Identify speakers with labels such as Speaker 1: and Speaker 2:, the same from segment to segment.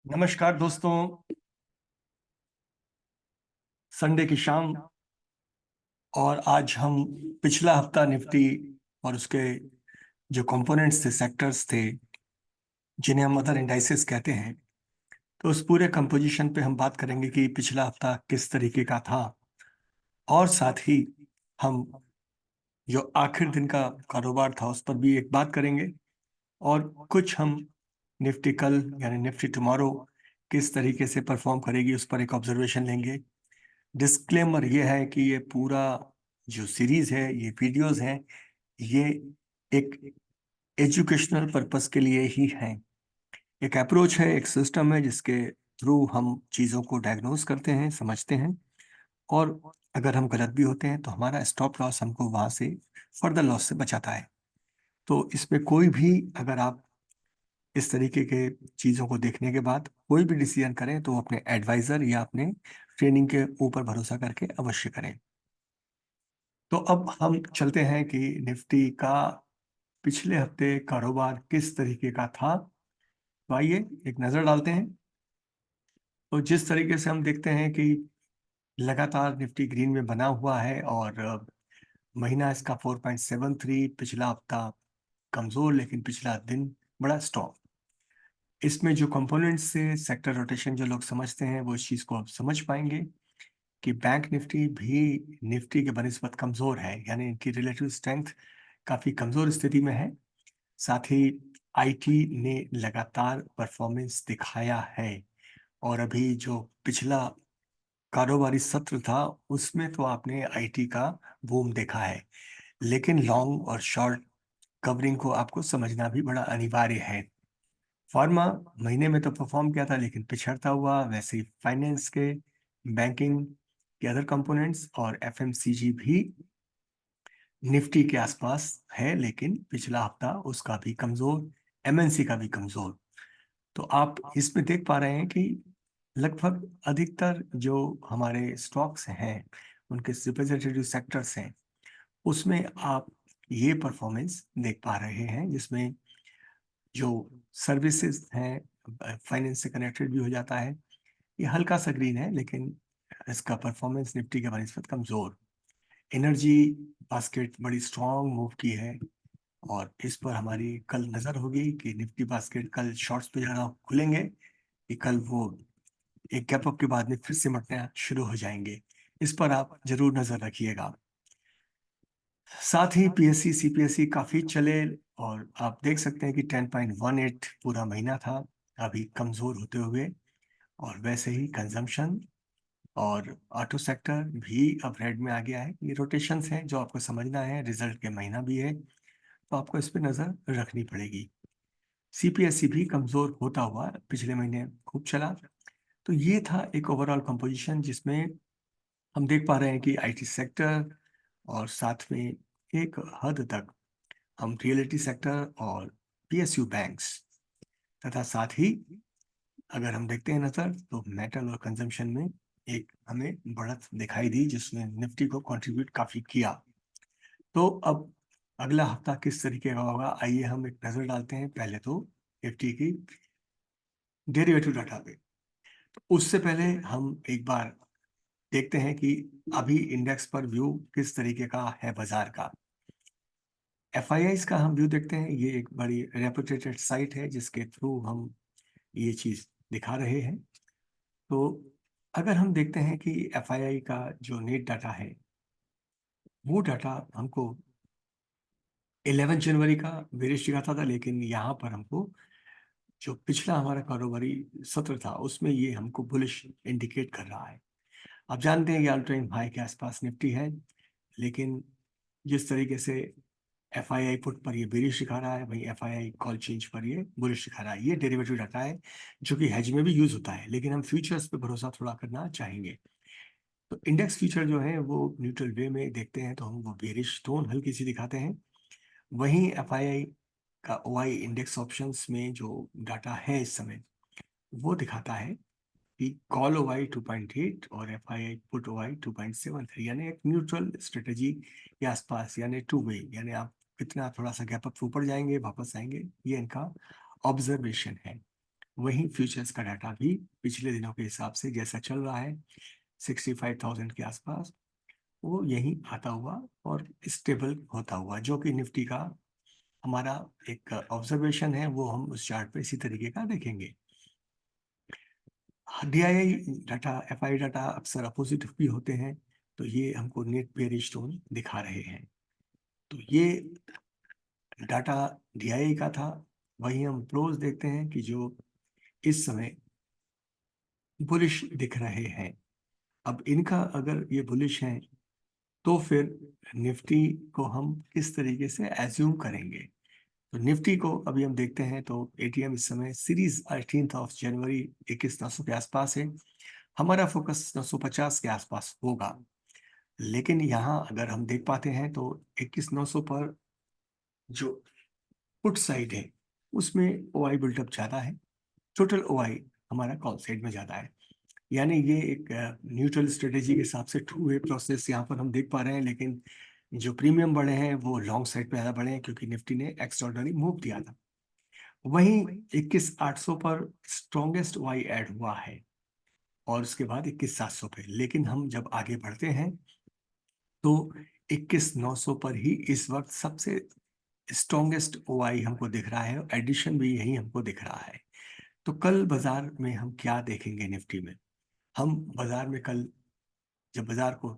Speaker 1: नमस्कार दोस्तों। संडे की शाम और आज हम पिछला हफ्ता निफ्टी और उसके जो कंपोनेंट्स थे, सेक्टर्स थे, जिन्हें हम अदर इंडाइसेस कहते हैं, तो उस पूरे कंपोजिशन पे हम बात करेंगे कि पिछला हफ्ता किस तरीके का था। और साथ ही हम जो आखिर दिन का कारोबार था उस पर भी एक बात करेंगे। और कुछ हम निफ्टी कल यानी निफ्टी टुमारो किस तरीके से परफॉर्म करेगी उस पर एक ऑब्जर्वेशन लेंगे। डिस्क्लेमर ये है कि ये पूरा जो सीरीज है, ये वीडियोस हैं, ये एक एजुकेशनल पर्पस के लिए ही है। एक अप्रोच है, एक सिस्टम है जिसके थ्रू हम चीज़ों को डायग्नोज करते हैं, समझते हैं। और अगर हम गलत भी होते हैं तो हमारा स्टॉप लॉस हमको वहाँ से फर्दर लॉस से बचाता है। तो इसमें कोई भी, अगर आप इस तरीके के चीज़ों को देखने के बाद कोई भी डिसीजन करें तो अपने एडवाइज़र या अपने ट्रेनिंग के ऊपर भरोसा करके अवश्य करें। तो अब हम चलते हैं कि निफ्टी का पिछले हफ्ते कारोबार किस तरीके का था। तो आइए एक नज़र डालते हैं। तो जिस तरीके से हम देखते हैं कि लगातार निफ्टी ग्रीन में बना हुआ है और महीना इसका 4.73, पिछला हफ्ता कमज़ोर लेकिन पिछला दिन बड़ा स्ट्रॉन्ग। इसमें जो कंपोनेंट्स से सेक्टर रोटेशन जो लोग समझते हैं वो इस चीज़ को अब समझ पाएंगे कि बैंक निफ्टी भी निफ्टी के बनिस्बत कमज़ोर है, यानी इनकी रिलेटिव स्ट्रेंथ काफ़ी कमज़ोर स्थिति में है। साथ ही आईटी ने लगातार परफॉर्मेंस दिखाया है और अभी जो पिछला कारोबारी सत्र था उसमें तो आपने आईटी का बूम देखा है। लेकिन लॉन्ग और शॉर्ट कवरिंग को आपको समझना भी बड़ा अनिवार्य है। फार्मा महीने में तो परफॉर्म किया था लेकिन पिछड़ता हुआ, वैसे ही फाइनेंस के, बैंकिंग के अदर कंपोनेंट्स और एफएमसीजी भी निफ्टी के आसपास है, लेकिन पिछला हफ्ता उसका भी कमजोर, एमएनसी का भी कमजोर। तो आप इसमें देख पा रहे हैं कि लगभग अधिकतर जो हमारे स्टॉक्स हैं, उनके रिप्रेजेंटेटिव सेक्टर्स हैं, उसमें आप ये परफॉर्मेंस देख पा रहे हैं, जिसमें जो सर्विसेज हैं, फाइनेंस से कनेक्टेड भी हो जाता है। ये हल्का सा ग्रीन है लेकिन इसका परफॉर्मेंस निफ्टी के बनस्पत कमजोर। एनर्जी बास्केट बड़ी स्ट्रांग मूव की है और इस पर हमारी कल नजर होगी कि निफ्टी बास्केट कल शॉर्ट्स पे ज़्यादा खुलेंगे कि कल वो एक गैप अप के बाद में फिर सिमटना शुरू हो जाएंगे। इस पर आप जरूर नजर रखिएगा। साथ ही पीएससी सीपीएससी काफी चले और आप देख सकते हैं कि 10.18 पूरा महीना था, अभी कमजोर होते हुए। और वैसे ही कंजम्पशन और ऑटो सेक्टर भी अब रेड में आ गया है। ये रोटेशंस हैं जो आपको समझना है, रिजल्ट के महीना भी है तो आपको इस पर नजर रखनी पड़ेगी। सीपीएससी भी कमजोर होता हुआ पिछले महीने खूब चला। तो ये था एक ओवरऑल कंपोजिशन जिसमें हम देख पा रहे हैं कि आईटी सेक्टर और साथ में एक हद तक हम रियलिटी सेक्टर और पीएसयू बैंक्स तथा साथ ही अगर हम देखते हैं नजर तो मेटल और कंजम्पशन में एक हमें बढ़त दिखाई दी जिसने निफ्टी को कंट्रीब्यूट काफी किया। तो अब अगला हफ्ता किस तरीके का होगा, आइए हम एक नजर डालते हैं पहले तो निफ्टी की डेरिवेटिव डाटा पे। तो उससे पहले हम एक बार देखते हैं कि अभी इंडेक्स पर व्यू किस तरीके का है बाजार का। एफआईआई का हम व्यू देखते हैं, ये एक बड़ी रेपुटेटेड साइट है जिसके थ्रू हम ये चीज दिखा रहे हैं। तो अगर हम देखते हैं कि एफआईआई का जो नेट डाटा है, वो डाटा हमको 11 जनवरी का बेरिश दिखाता था, लेकिन यहाँ पर हमको जो पिछला हमारा कारोबारी सत्र था उसमें ये हमको बुलिश इंडिकेट कर रहा है। आप जानते हैं कि ऑल टाइम हाई के आसपास निफ्टी है, लेकिन जिस तरीके से एफआईआई पुट पर ये बेरिश दिखा रहा है, वही एफआईआई कॉल चेंज पर ये बुलिश दिखा रहा है। ये डेरिवेटिव डाटा है जो कि हेज में भी यूज होता है, लेकिन हम फ्यूचर्स पे भरोसा थोड़ा करना चाहेंगे। तो इंडेक्स फ्यूचर जो है वो न्यूट्रल वे में देखते हैं तो हम वो बेरिश टोन हल्की सी दिखाते हैं। वहीं एफआईआई का ओआई इंडेक्स ऑप्शंस में जो डाटा है इस समय वो दिखाता है कि कॉल ओआई 2.8 और एफआईआई पुट ओआई 2.73, यानी एक न्यूट्रल स्ट्रेटेजी के आसपास, यानी टू वे, यानी आप कितना थोड़ा सा गैप अप ऊपर जाएंगे वापस आएंगे, ये इनका ऑब्जर्वेशन है। वहीं फ्यूचर्स का डाटा भी पिछले दिनों के हिसाब से जैसा चल रहा है 65,000 के आसपास, वो यहीं आता हुआ और स्टेबल होता हुआ, जो कि निफ्टी का हमारा एक ऑब्जर्वेशन है, वो हम उस चार्ट पे इसी तरीके का देखेंगे। डीआईआई डाटा, एफआई डाटा अक्सर अपोजिट भी होते हैं, तो ये हमको नेट बेयरिश टोन दिखा रहे हैं। तो ये डाटा डीआईआई का था। वहीं हम प्रोज देखते हैं कि जो इस समय बुलिश दिख रहे हैं। अब इनका अगर ये बुलिश हैं तो फिर निफ्टी को हम किस तरीके से एज्यूम करेंगे। तो निफ्टी को अभी हम देखते हैं तो एटीएम इस समय सीरीज 18 ऑफ जनवरी 21,900 के आसपास है। हमारा फोकस 950 के आसपास होगा, लेकिन यहाँ अगर हम देख पाते हैं तो 21,900 पर जो पुट साइड है उसमें ओआई बिल्डअप ज्यादा है, टोटल ओआई हमारा कॉल साइड में ज्यादा है। यानी ये एक न्यूट्रल स्ट्रेटेजी के हिसाब से टू वे प्रोसेस यहाँ पर हम देख पा रहे हैं, लेकिन जो प्रीमियम बढ़े हैं वो लॉन्ग साइड पे ज्यादा बढ़े हैं क्योंकि निफ्टी ने एक्स्ट्राऑर्डिनरी मूव दिया था। वहीं 21,800 पर स्ट्रॉन्गेस्ट वाई ऐड हुआ है और उसके बाद 21,700 पे, लेकिन हम जब आगे बढ़ते हैं तो 21,900 पर ही इस वक्त सबसे स्ट्रॉन्गेस्ट ओआई हमको दिख रहा है, एडिशन भी यही हमको दिख रहा है। तो कल बाजार में हम क्या देखेंगे निफ्टी में? हम बाजार में कल जब बाजार को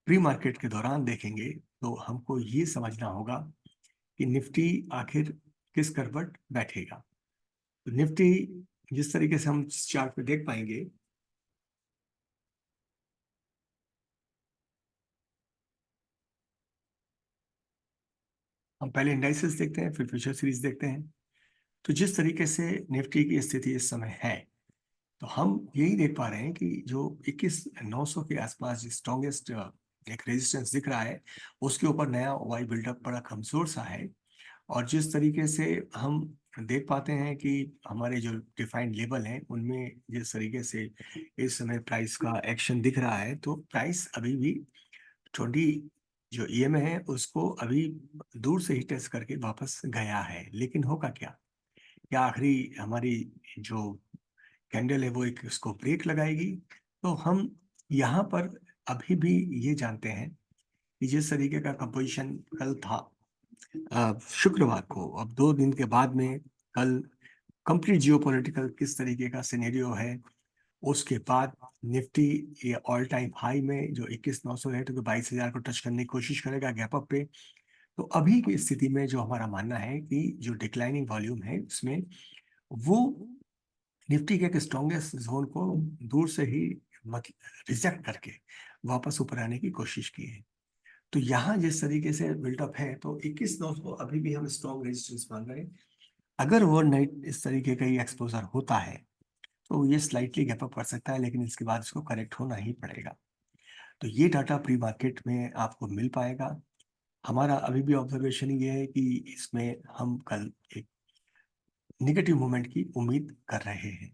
Speaker 1: प्री मार्केट के दौरान देखेंगे तो हमको ये समझना होगा कि निफ्टी आखिर किस करवट बैठेगा। तो निफ्टी जिस तरीके से हम चार्ट पे देख पाएंगे, हम पहले इंडाइसेस देखते हैं फिर फ्यूचर सीरीज देखते हैं। तो जिस तरीके से निफ्टी की स्थिति इस समय है, तो हम यही देख पा रहे हैं कि जो 21,900 के आसपास जो स्ट्रॉन्गेस्ट एक रेजिस्टेंस दिख रहा है, उसके ऊपर नया वाई बिल्डअप बड़ा कमजोर सा है। और जिस तरीके से हम देख पाते हैं कि हमारे जो डिफाइंड लेवल हैं उनमें जिस तरीके से इस समय प्राइस का एक्शन दिख रहा है, तो प्राइस अभी भी 20 जो ईएमए है उसको अभी दूर से ही टेस्ट करके वापस गया है। लेकिन होगा क्या, क्या आखिरी हमारी जो कैंडल है वो एक उसको ब्रेक लगाएगी? तो हम यहाँ पर अभी भी ये जानते हैं कि जिस तरीके का कंपोजिशन कल था शुक्रवार को, अब 2 दिन के बाद में कल कंप्लीट जियोपॉलिटिकल किस तरीके का सिनेरियो है, उसके बाद निफ्टी ये ऑल टाइम हाई में जो 21,900 है तो 22,000 को टच करने की कोशिश करेगा गैप अप पे। तो अभी की स्थिति में जो हमारा मानना है कि जो डिक्लाइनिंग वॉल्यूम है उसमें वो निफ्टी के एक स्ट्रॉन्गेस्ट जोन को दूर से ही रिजेक्ट करके वापस ऊपर आने की कोशिश की है। तो यहाँ जिस तरीके से बिल्डअप है तो 21,900 अभी भी हम स्ट्रॉन्ग रेजिस्टेंस मान रहे हैं। अगर ओवरनाइट इस तरीके का ही एक्सपोजर होता है तो ये स्लाइटली गैप अप कर सकता है, लेकिन इसके बाद इसको करेक्ट होना ही पड़ेगा। तो ये डाटा प्री मार्केट में आपको मिल पाएगा। हमारा अभी भी ऑब्जर्वेशन ये है कि इसमें हम कल एक निगेटिव मूवमेंट की उम्मीद कर रहे हैं।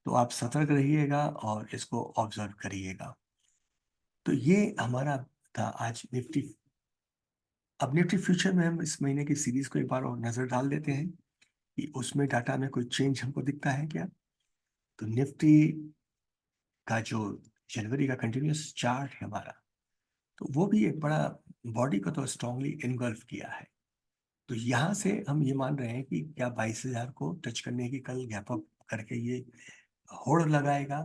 Speaker 1: तो आप सतर्क रहिएगा और इसको ऑब्जर्व करिएगा। तो ये हमारा था आज निफ्टी। अब निफ्टी फ्यूचर में हम इस महीने की सीरीज को एक बार और नजर डाल देते हैं कि उसमें डाटा में कोई चेंज हमको दिखता है क्या। तो निफ्टी का जो जनवरी का कंटिन्यूस चार्ट है हमारा, तो वो भी एक बड़ा बॉडी को तो स्ट्रांगली इनगल्फ किया है। तो यहाँ से हम ये मान रहे हैं कि क्या 22,000 को टच करने की कल गैप अप करके ये होड़ लगाएगा।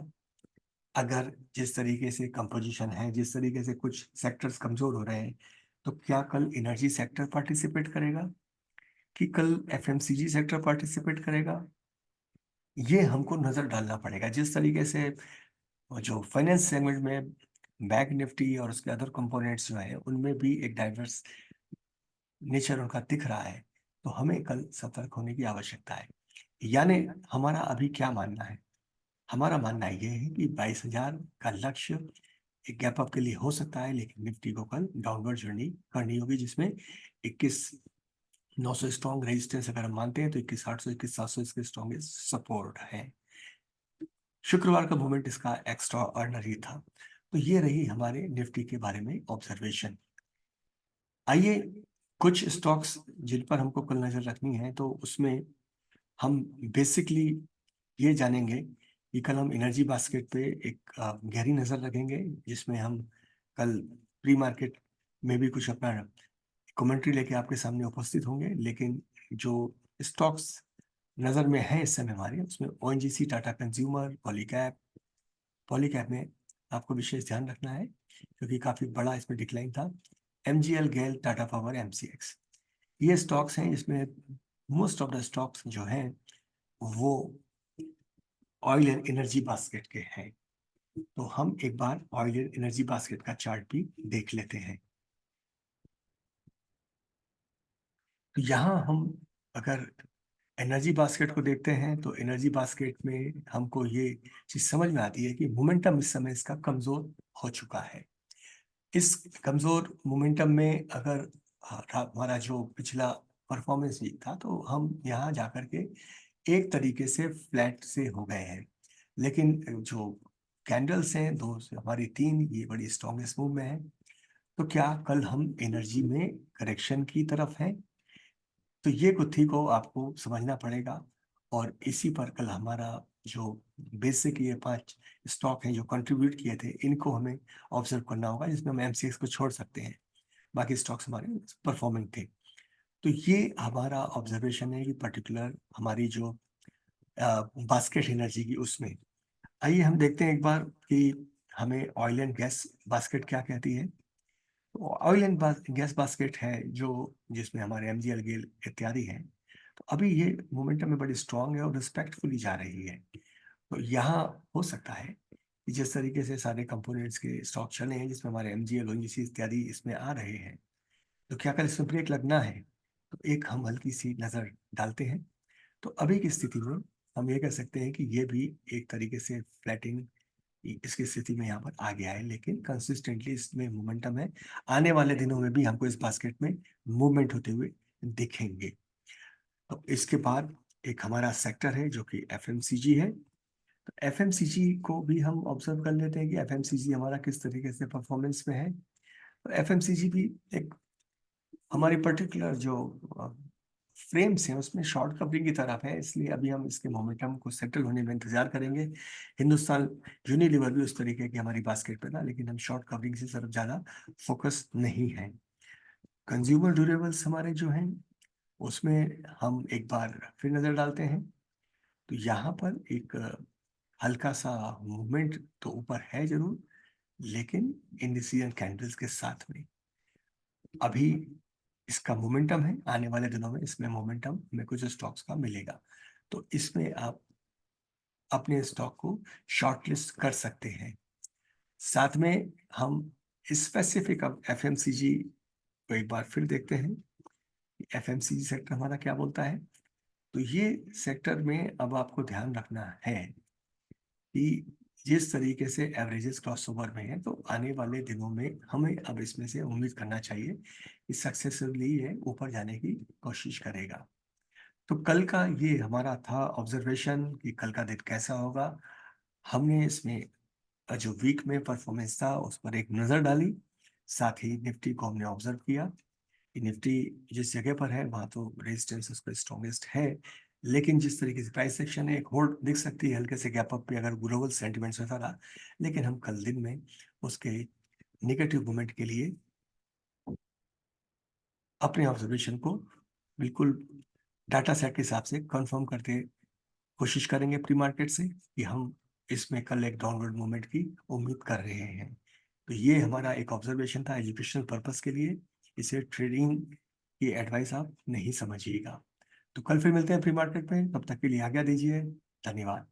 Speaker 1: अगर जिस तरीके से कंपोजिशन है, जिस तरीके से कुछ सेक्टर्स कमजोर हो रहे हैं, तो क्या कल एनर्जी सेक्टर पार्टिसिपेट करेगा कि कल एफएमसीजी सेक्टर पार्टिसिपेट करेगा? ये हमको नजर डालना पड़ेगा। जिस तरीके से जो फाइनेंस सेगमेंट में बैंक निफ्टी और उसके अदर कंपोनेंट्स जो है उनमें भी एक डाइवर्स नेचर उनका दिख रहा है, तो हमें कल सतर्क होने की आवश्यकता है। यानी हमारा अभी क्या मानना है? हमारा मानना ये है कि 22,000 का लक्ष्य एक गैप अप के लिए हो सकता है, लेकिन निफ्टी को कल डाउनवर्ड जर्नी करनी होगी, जिसमें 21,900 स्ट्रॉन्ग रेजिस्टेंस अगर हम मानते हैं तो 21,800 21,700 इसके स्ट्रॉन्गेस्ट सपोर्ट है। शुक्रवार का मूवमेंट इसका एक्स्ट्रा ऑर्डिनरी था। तो ये रही हमारे निफ्टी के बारे में ऑब्जर्वेशन। आइए कुछ स्टॉक्स जिन पर हमको कल नजर रखनी है, तो उसमें हम बेसिकली ये जानेंगे कि कल हम एनर्जी बास्केट पे एक गहरी नज़र रखेंगे, जिसमें हम कल प्री मार्केट में भी कुछ अपना कमेंट्री लेके आपके सामने उपस्थित होंगे। लेकिन जो स्टॉक्स नज़र में है इस समय हमारे, उसमें ओएनजीसी, टाटा कंज्यूमर, पॉलीकैब में आपको विशेष ध्यान रखना है क्योंकि काफ़ी बड़ा इसमें डिक्लाइन था। एमजीएल, गेल, टाटा पावर, एमसीएक्स, ये स्टॉक्स हैं जिसमें मोस्ट ऑफ द स्टॉक्स जो हैं वो ऑयल एंड एनर्जी बास्केट के हैं। तो हम एक बार ऑयल एंड एनर्जी बास्केट का चार्ट भी देख लेते हैं। तो यहाँ हम अगर एनर्जी बास्केट को देखते हैं तो एनर्जी बास्केट में हमको ये चीज समझ में आती है कि मोमेंटम इस समय इसका कमजोर हो चुका है। इस कमजोर मोमेंटम में अगर हमारा जो पिछला परफॉर्मेंस वीक था तो हम यहाँ जाकर के एक तरीके से फ्लैट से हो गए हैं। लेकिन जो कैंडल्स हैं दो हमारी तीन, ये बड़ी स्ट्रॉन्गेस्ट मूव में है। तो क्या कल हम एनर्जी में करेक्शन की तरफ हैं? तो ये गुत्थी को आपको समझना पड़ेगा और इसी पर कल हमारा जो बेसिक ये 5 स्टॉक हैं जो कंट्रीब्यूट किए थे, इनको हमें ऑब्जर्व करना होगा, जिसमें हम एमसीएक्स को छोड़ सकते हैं, बाकी स्टॉक्स हमारे परफॉर्मिंग थे। तो ये हमारा ऑब्जर्वेशन है कि पर्टिकुलर हमारी जो बास्केट एनर्जी की उसमें आइए हम देखते हैं एक बार कि हमें ऑयल एंड गैस बास्केट क्या कहती है। तो ऑयल एंड गैस बास्केट है जो जिसमें हमारे एमजीएल, गेल इत्यादि हैं। तो अभी ये मोमेंटम में बड़ी स्ट्रांग है और रिस्पेक्टफुली जा रही है। तो यहाँ हो सकता है कि जिस तरीके से सारे कंपोनेंट्स के स्टॉक चले हैं जिसमें हमारे एमजीएल, ओएनजीसी इत्यादि इसमें आ रहे हैं, तो क्या कल इसमें ब्रेक लगना है? तो एक हम हल्की सी नजर डालते हैं। तो अभी की स्थिति में हम ये कह सकते हैं कि ये भी एक तरीके से फ्लैटिंग इसकी स्थिति में यहाँ पर आ गया है, लेकिन कंसिस्टेंटली इसमें मोमेंटम है। आने वाले दिनों में भी हमको इस बास्केट में मूवमेंट होते हुए दिखेंगे। तो इसके बाद एक हमारा सेक्टर है जो कि एफएमसीजी है। तो एफएमसीजी को भी हम ऑब्जर्व कर लेते हैं कि एफएमसीजी हमारा किस तरीके से परफॉर्मेंस में है। तो एफएमसीजी भी एक हमारी पर्टिकुलर जो फ्रेम्स हैं उसमें शॉर्ट कवरिंग की तरफ है, इसलिए अभी हम इसके मोमेंटम को सेटल होने में इंतजार करेंगे। हिंदुस्तान यूनिलीवर भी उस तरीके की हमारी बास्केट पे था, लेकिन हम शॉर्ट कवरिंग से तरफ ज़्यादा फोकस नहीं है। कंज्यूमर ड्यूरेबल्स हमारे जो हैं उसमें हम एक बार फिर नज़र डालते हैं। तो यहाँ पर एक हल्का सा मूवमेंट तो ऊपर है जरूर, लेकिन इंडिसीजन कैंडल्स के साथ में अभी इसका मोमेंटम है। आने वाले दिनों में इसमें मोमेंटम में कुछ स्टॉक्स का मिलेगा, तो इसमें आप अपने स्टॉक को शॉर्टलिस्ट कर सकते हैं। साथ में हम स्पेसिफिक अब एफएमसीजी को एक बार फिर देखते हैं। एफएमसीजी सेक्टर हमारा क्या बोलता है। तो ये सेक्टर में अब आपको ध्यान रखना है कि जिस तरीके से एवरेजेस क्रॉस ओवर में है, तो आने वाले दिनों में हमें अब इसमें से उम्मीद करना चाहिए कि सक्सेसफुली ये ऊपर जाने की कोशिश करेगा। तो कल का ये हमारा था ऑब्जर्वेशन कि कल का दिन कैसा होगा। हमने इसमें जो वीक में परफॉर्मेंस था उस पर एक नज़र डाली, साथ ही निफ्टी को हमने ऑब्जर्व किया कि निफ्टी जिस जगह पर है वहाँ तो रेजिस्टेंस उस पर स्ट्रॉन्गेस्ट है, लेकिन जिस तरीके से प्राइस सेक्शन है एक होल्ड दिख सकती है हल्के से गैप अप पे अगर ग्लोबल सेंटिमेंट्स होता रहा। लेकिन हम कल दिन में उसके नेगेटिव मूवमेंट के लिए अपने ऑब्जर्वेशन को बिल्कुल डाटा सेट के हिसाब से कंफर्म करते कोशिश करेंगे प्री मार्केट से कि हम इसमें कल एक डाउनवर्ड मूवमेंट की उम्मीद कर रहे हैं। तो ये हमारा एक ऑब्जर्वेशन था एजुकेशनल पर्पस के लिए, इसे ट्रेडिंग की एडवाइस आप नहीं समझिएगा। तो कल फिर मिलते हैं प्री मार्केट में, तब तक के लिए आज्ञा दीजिए। धन्यवाद।